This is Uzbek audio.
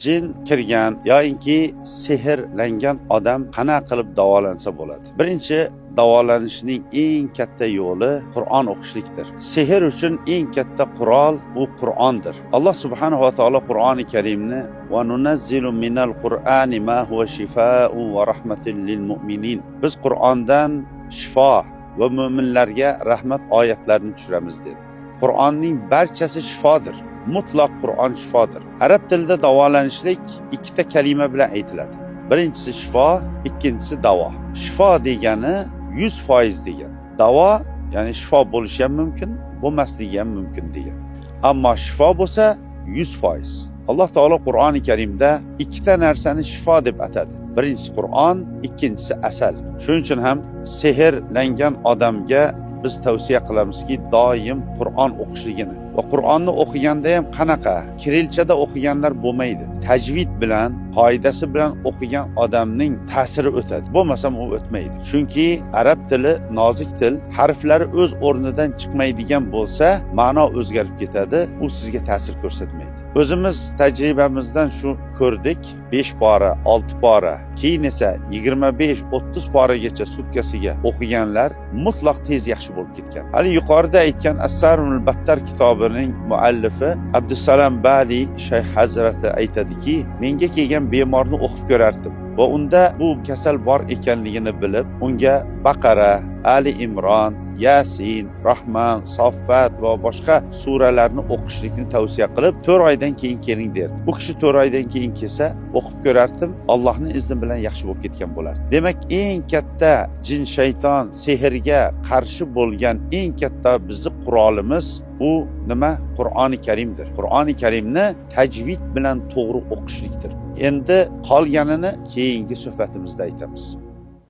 Jin kirgan yoki sehrlangan odam qana qilib davolansa bo'ladi? Birinchi davolanishning eng katta yo'li Qur'on o'qishlikdir. Sehr uchun eng katta qurol u Qur'ondir. Alloh subhanahu va taolo Qur'oni Karimni va nunazzilu minal Qur'ani ma huwa shifaa'un va rahmatun lil mu'minin. Biz Qur'ondan shifo va mu'minlarga rahmat oyatlarini tushiramiz dedi. Qur'onning barchasi shifodir. Mutlaq Qur'on shifodir. Arab tilida davolanishlik ikkita kalima bilan aytiladi. Birinchisi shifo, ikkinchisi davo. Shifo degani 100% degan. Davo ya'ni shifo bo'lishi ham mumkin, bo'lmasligi ham mumkin degan. Ammo shifo bo'lsa 100%. Alloh taolo Qur'oni Karimda ikkita narsani shifo deb atadi. Birinchisi Qur'on, ikkinchisi asal. Shuning uchun ham sehrlangan odamga biz tavsiya qilamizki, doim Qur'on o'qishligini. Va Qur'onni o'qiganda ham qanaqa? Kirilchada o'qiganlar bo'lmaydi. Tajvid bilan, qoidasi bilan o'qigan odamning ta'siri o'tadi. Bo'lmasam u o'tmaydi. Chunki arab tili nozik til, harflari o'z o'rnidan chiqmaydigan bo'lsa, ma'no o'zgarib ketadi, u sizga ta'sir ko'rsatmaydi. O'zimiz tajribamizdan shu ko'rdik. 5 pora, 6 pora, keyin esa 25-30 poragacha sutkasiga o'qiganlar mutlaq tez yaxshi bo'lib ketgan. Hali yuqorida aytgan As-Sarul Battar kitobining muallifi Abdusalom Bali Shayx Hazrati aytadiki, menga kelgan bemorni o'qib ko'rardim va unda bu kasal bor ekanligini bilib, unga Baqara, Ali Imron, Yasin, Rahman, Soffat va boshqa suralarni o'qishlikni tavsiya qilib, 4 oydan keyin keling derdi. Bu kishi 4 oydan keyin kelsa, o'qib ko'rardim, Allohning izni bilan yaxshi bo'lib ketgan bo'lardi. Demak, eng katta jin, shayton, sehrga qarshi bo'lgan eng katta bizning qurolimiz u nima? Qur'oni Karimdir. Qur'oni Karimni tajvid bilan to'g'ri o'qishlikdir. Endi qolganini keyingi suhbatimizda aytamiz.